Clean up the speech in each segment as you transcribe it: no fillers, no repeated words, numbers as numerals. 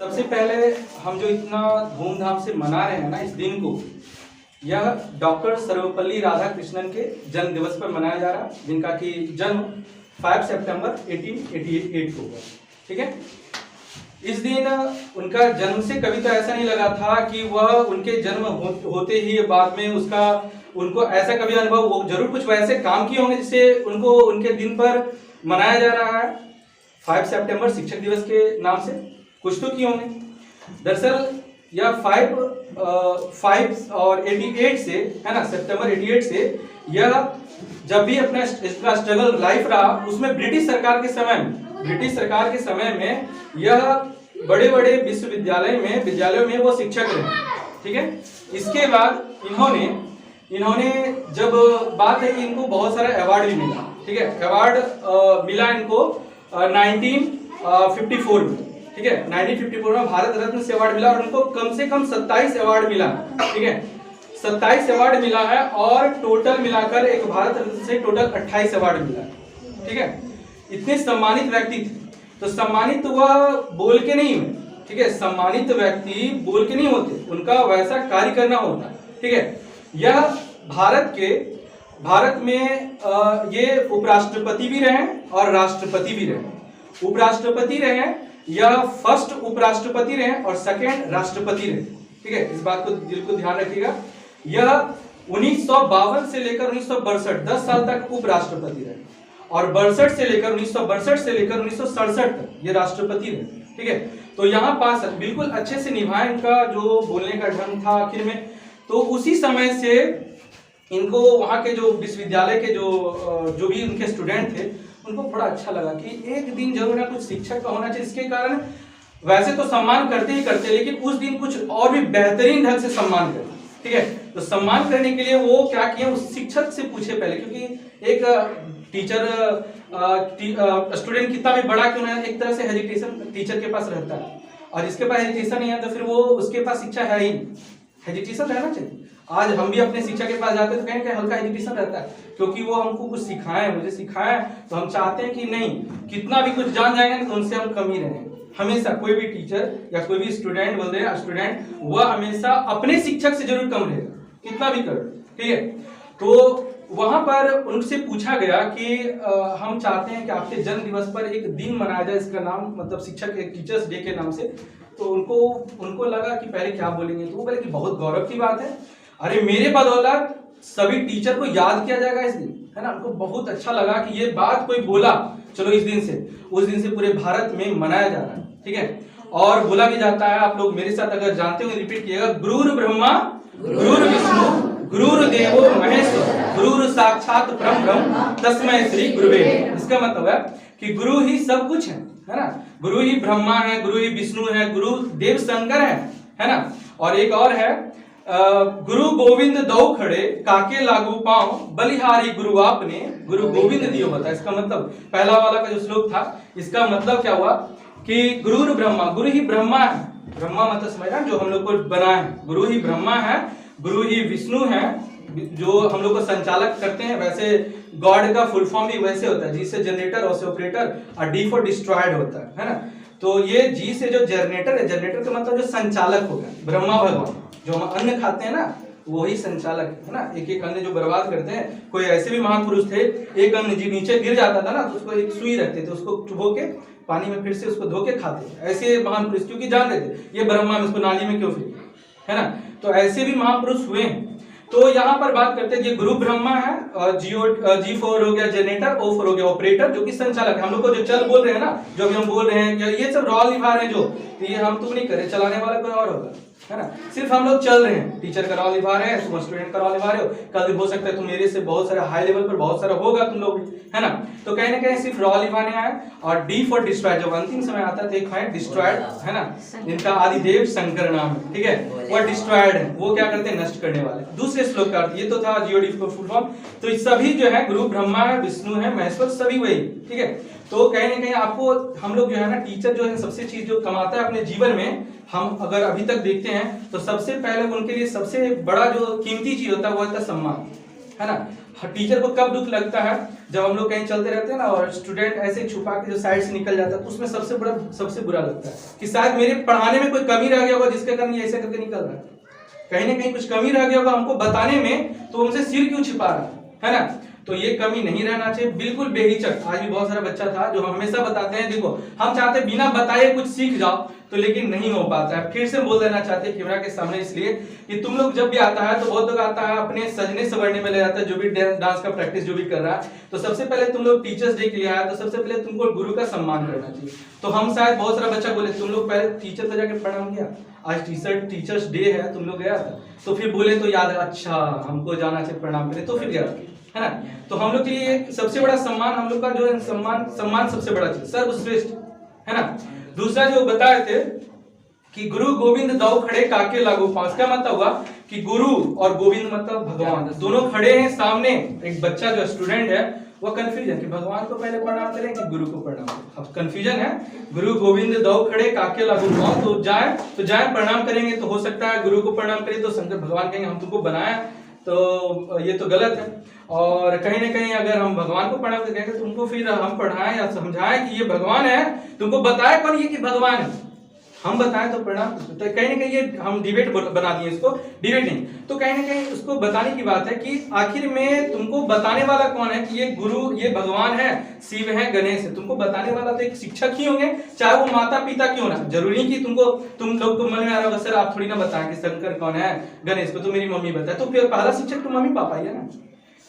सबसे पहले हम जो इतना धूमधाम से मना रहे हैं ना इस दिन को, यह डॉक्टर सर्वपल्ली राधाकृष्णन के जन्म दिवस पर मनाया जा रहा है, जिनका कि जन्म 5 सितंबर 1888 को हुआ। ठीक है, इस दिन उनका जन्म से कभी तो ऐसा नहीं लगा था कि वह उनके जन्म होते ही बाद में उसका उनको ऐसा कभी अनुभव हो, जरूर कुछ वैसे काम किए होंगे जिससे उनको उनके दिन पर मनाया जा रहा है 5 सितंबर शिक्षक दिवस के नाम से, कुछ तो किए होंगे। दरअसल यह 5 और 88 से है ना, सितंबर 88 से यह जब भी अपना इसका स्ट्रगल लाइफ रहा उसमें ब्रिटिश सरकार के समय में यह बड़े बड़े विद्यालयों में वो शिक्षक रहे। ठीक है, इसके बाद इन्होंने जब बात है कि इनको बहुत सारा अवार्ड भी मिला। ठीक है, अवार्ड मिला इनको 1954 में। ठीक है, 1954 में भारत रत्न से अवार्ड मिला और उनको कम से कम 27 अवार्ड मिला। ठीक है, 27 अवार्ड मिला है और टोटल मिलाकर एक भारत रत्न से टोटल 28 अवार्ड मिला। ठीक है, इतने सम्मानित व्यक्ति थे। तो सम्मानित वह बोल के नहीं हुए। ठीक है, सम्मानित व्यक्ति बोल के नहीं होते, उनका वैसा कार्य करना होता है। ठीक है, यह भारत में ये उपराष्ट्रपति भी रहे और राष्ट्रपति भी रहे। उपराष्ट्रपति रहे, यह फर्स्ट उपराष्ट्रपति रहे और सेकंड राष्ट्रपति रहे। ठीक है, इस बात को दिल को ध्यान रखिएगा। यह 1952 से लेकर 1962 10 साल तक उपराष्ट्रपति रहे और 1962 से लेकर 1967 तक ये राष्ट्रपति रहे। ठीक है, तो यहाँ पास बिल्कुल अच्छे से निभाए, इनका जो बोलने का ढंग था आखिर में। तो उसी समय से इनको वहाँ के जो विश्वविद्यालय के जो भी उनके स्टूडेंट थे उनको बड़ा अच्छा लगा कि एक दिन जरूर ना कुछ शिक्षक का होना चाहिए। इसके कारण वैसे तो सम्मान करते ही करते, लेकिन उस दिन कुछ और भी बेहतरीन ढंग से सम्मान करते। ठीक है, तो सम्मान करने के लिए वो क्या किए, उस शिक्षक से पूछे पहले, क्योंकि एक टीचर स्टूडेंट कितना भी बड़ा क्यों ना, एक तरह से हेजिटेशन टीचर के पास रहता है, और जिसके पास हेजिटेशन नहीं है तो फिर वो उसके पास शिक्षा है ही, हेजिटेशन रहना चाहिए। आज हम भी अपने शिक्षक के पास जाते हैं तो कहीं कहीं हल्का हेजिटेशन रहता है, क्योंकि वो हमको कुछ मुझे सिखाए, तो हम चाहते हैं कि नहीं, कितना भी कुछ जान जाएंगे तो उनसे हम कम ही रहें। हमेशा कोई भी टीचर या कोई भी स्टूडेंट वह हमेशा अपने शिक्षक से जरूर कम रहेगा, कितना भी करो। ठीक है, तो वहां पर उनसे पूछा गया कि हम चाहते हैं कि आपके जन्म दिवस पर एक दिन मनाया जाए, इसका नाम मतलब शिक्षक एक टीचर्स डे के नाम से। तो उनको लगा कि पहले क्या बोलेंगे, तो वो बोले कि बहुत गौरव की बात है, अरे मेरे बदौलत सभी टीचर को याद किया जाएगा इस दिन, है ना। उनको बहुत अच्छा लगा कि ये बात कोई बोला, चलो उस दिन से पूरे भारत में मनाया जा रहा है। ठीक है, और बोला भी जाता है, आप लोग मेरे साथ अगर जानते हो रिपीट कीजिएगा, गुरुर ब्रह्मा गुरुर विष्णु गुरुर देवो महेश्वर गुरुर साक्षात ब्रह्म तस्मै श्री गुरुवे। इसका मतलब है कि गुरु ही सब कुछ है ना, गुरु ही ब्रह्मा है, गुरु ही विष्णु है, गुरु देव शंकर है ना। और एक और है, गुरु गोविंद दो खड़े काके लागू पांव बलिहारी गुरु आपने गुरु गोविंद दियो बता। इसका मतलब पहला वाला का जो श्लोक था, इसका मतलब क्या हुआ कि गुरु ब्रह्मा, गुरु ही ब्रह्मा है, ब्रह्मा मतलब समझना जो हम लोग को बना है, गुरु ही ब्रह्मा है, गुरु ही विष्णु है जो हम लोग को संचालक करते हैं। वैसे गॉड का फुल फॉर्म भी वैसे होता है, जी से जनरेटर और से ऑपरेटर और डी फॉर डिस्ट्रॉयड होता है ना। तो ये जी से जो जनरेटर है, जनरेटर का मतलब जो संचालक हो गया, ब्रह्मा भगवान। जो हम अन्न खाते हैं ना वही संचालक है ना, एक एक अन्न जो बर्बाद करते हैं। कोई ऐसे भी महापुरुष थे, एक अन्न जी नीचे गिर जाता था ना तो उसको एक सुई रखते थे, उसको चुभो के पानी में फिर से उसको धो के खाते। ऐसे महापुरुष, क्योंकि जान रहे थे ये ब्रह्मा में, इसको नाली में क्यों फेंके, है ना। तो ऐसे भी महापुरुष हुए हैं। तो यहाँ पर बात करते हैं, ये गुरु ब्रह्मा है, जी फोर हो गया जनरेटर, ओ फोर हो गया ऑपरेटर जो कि संचालक है। हम लोग को जो चल बोल रहे हैं ना, जो भी हम बोल रहे हैं ये सब रोल निभा रहे हैं, जो तो ये हम तुम नहीं करे, चलाने वाला कोई और होगा, है ना। सिर्फ हम लोग चल रहे हैं, टीचर का रोल निभा रहे हैं, तुम स्टूडेंट का रोल निभा रहे हो। कल हो सकता है तुम मेरे से बहुत सारे हाई लेवल पर बहुत सारा होगा तुम लोग, है ना। तो कहीं ना कहीं सिर्फ रोल निभाने आए। और डी फॉर डिस्ट्रॉयड, जब अंतिम समय आता था, एक है डिस्ट्रॉयड, है ना, जिनका आदिदेव शंकर नाम है। ठीक है, वो डिस्ट्रॉयड है, वो क्या करते हैं, नष्ट करने वाले। दूसरे श्लोक का अर्थ ये तो था जीओडी का फुल फॉर्म। तो सभी जो है गुरु ब्रह्मा है, विष्णु है, महेश्वर, सभी वही। ठीक है, तो कहीं ना कहीं आपको हम लोग जो है ना, टीचर जो है सबसे चीज जो कमाता है अपने जीवन में, हम अगर अभी तक देखते हैं तो सबसे पहले उनके लिए सबसे बड़ा जो कीमती चीज होता है वो होता है सम्मान, है ना। टीचर को कब दुख लगता है, जब हम लोग कहीं चलते रहते हैं ना और स्टूडेंट ऐसे छुपा के जो साइड से निकल जाता है, तो उसमें सबसे बुरा लगता है कि शायद मेरे पढ़ाने में कोई कमी रह गया होगा जिसके कारण ये ऐसे करके निकल रहा है, कहीं ना कहीं कुछ कमी रह गया होगा हमको बताने में, तो हमसे सिर क्यों छिपा रहा है ना। तो ये कमी नहीं रहना चाहिए, बिल्कुल बेहिचक। आज भी बहुत सारा बच्चा था जो हमेशा बताते हैं, देखो हम चाहते बिना बताए कुछ सीख जाओ, तो लेकिन नहीं हो पाता है। फिर से बोल देना चाहते हैं कैमरा के सामने, इसलिए कि तुम लोग जब भी आता है तो बहुत लोग आता है अपने सजने सवरने में ले जाता है, जो भी डांस का प्रैक्टिस जो भी कर रहा है। तो सबसे पहले तुम लोग टीचर्स डे के लिए आया, तो सबसे पहले तुमको गुरु का सम्मान करना चाहिए। तो हम शायद बहुत सारा बच्चा बोले तुम लोग पहले टीचर को जाके प्रणाम किया, आज टीचर्स डे है तुम लोग गया था, तो फिर बोले तो याद है, अच्छा हमको जाना चाहिए प्रणाम करें, तो फिर गया, है ना। तो हम लोग के लिए सबसे बड़ा सम्मान, हम लोग का जो है सम्मान सबसे बड़ा चीज, सर्वश्रेष्ठ, है ना। दूसरा जो बताए थे कि गुरु गोविंद दो खड़े काके लागू पांच, क्या मतलब हुआ कि गुरु और गोविंद मतलब भगवान, दोनों खड़े हैं सामने। एक बच्चा जो स्टूडेंट है वो कंफ्यूजन कि भगवान को पहले प्रणाम करें कि गुरु को प्रणाम करें, अब कंफ्यूजन है। गुरु गोविंद दो खड़े काके लागू पांच, तो जाए प्रणाम करेंगे तो हो सकता है गुरु को प्रणाम करें तो शंकर भगवान कहेंगे हम तुमको बनाया, तो ये तो गलत है। और कहीं ना कहीं अगर हम भगवान को प्रणाम करेंगे तो उनको फिर हम पढ़ाएं या समझाएं कि ये भगवान है, तुमको बताए कौन ये कि भगवान है, हम बताएं तो प्रणाम। तो कहीं ना कहीं ये हम डिबेट बना दिए इसको, डिबेट नहीं, तो कहीं ना कहीं उसको बताने की बात है कि आखिर में तुमको बताने वाला कौन है कि ये गुरु, ये भगवान है, शिव है, गणेश है। तुमको बताने वाला तो एक शिक्षक ही होंगे, चाहे वो माता पिता क्यों ना। जरूरी कि तुम लोग को मन में आ रहा होगा सर आप थोड़ी ना बताएं कि शंकर कौन है, गणेश को तो मेरी मम्मी बताए, तो फिर पहला शिक्षक तो मम्मी पापा ही है ना।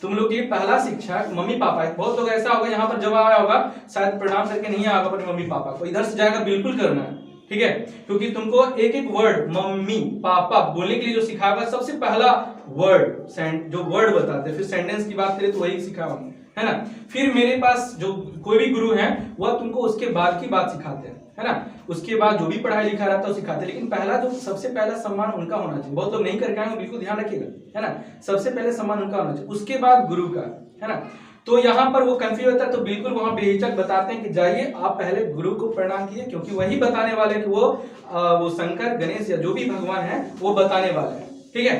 तुम लोग के लिए पहला शिक्षक मम्मी पापा है। बहुत लोग ऐसा होगा यहाँ पर जब आया होगा शायद प्रणाम करके नहीं आया होगा अपने मम्मी पापा को, इधर से जाएगा बिल्कुल करना है, ठीक है, क्योंकि तुमको एक एक वर्ड मम्मी पापा बोलने के लिए जो सिखाएगा, सबसे पहला वर्ड जो वर्ड बताते हैं, फिर सेंटेंस की बात करें तो वही सिखाएगा, है ना। फिर मेरे पास जो कोई भी गुरु है वह तुमको उसके बाद की बात सिखाते हैं, है ना, उसके बाद जो भी पढ़ाई लिखा रहता है वो सिखाते हैं, लेकिन पहला जो सबसे पहला सम्मान उनका होना चाहिए। बहुत लोग नहीं करके आएंगे, बिल्कुल ध्यान रखिएगा, है ना, सबसे पहले सम्मान उनका होना चाहिए, उसके बाद गुरु का, है ना। तो यहाँ पर वो कंफ्यूज होता है, तो बिल्कुल वहां बेहिचक बताते हैं कि जाइए आप पहले गुरु को प्रणाम कीजिए, क्योंकि वही बताने वाले कि वो शंकर गणेश या जो भी भगवान है वो बताने वाले हैं, ठीक है।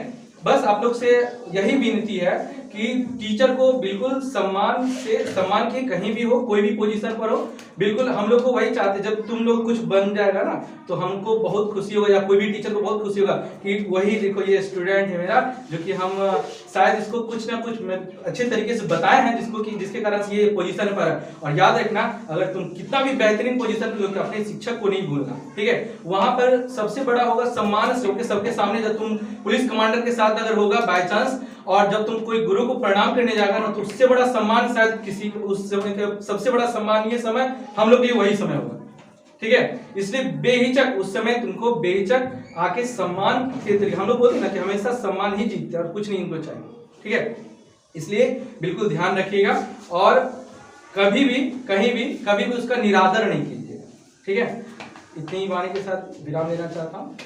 बस आप लोग से यही विनती है कि टीचर को बिल्कुल सम्मान के, कहीं भी हो, कोई भी पोजीशन पर हो, बिल्कुल हम लोग को वही चाहते। जब तुम लोग कुछ बन जाएगा ना तो हमको बहुत खुशी होगा, या कोई भी टीचर को बहुत खुशी होगा कि वही देखो ये स्टूडेंट है मेरा, जो कि हम शायद इसको कुछ ना कुछ अच्छे तरीके से बताए हैं, जिसके कारण ये पोजीशन पर है। और याद रखना, अगर तुम कितना भी बेहतरीन पोजीशन पर हो, अपने शिक्षक को नहीं भूलना, ठीक है। वहां पर सबसे बड़ा होगा सम्मान से सबके सामने, जब तुम पुलिस कमांडर के साथ अगर होगा बाय चांस, और जब तुम कोई गुरु को प्रणाम करने जाएगा ना, तो उससे बड़ा सम्मान शायद किसी उस समय का सबसे बड़ा सम्मान ये समय हम लोग के लिए वही समय होगा, ठीक है। इसलिए बेहिचक उस समय तुमको बेहिचक आके सम्मान के तरीके, हम लोग बोलते हैं ना कि हमेशा सम्मान ही जीतते हैं और कुछ नहीं इनको चाहिए, ठीक है। इसलिए बिल्कुल ध्यान रखिएगा और कभी भी कहीं भी कभी भी उसका निरादर नहीं कीजिएगा, ठीक है। इतनी ही वाणी के साथ विराम लेना चाहता हूँ।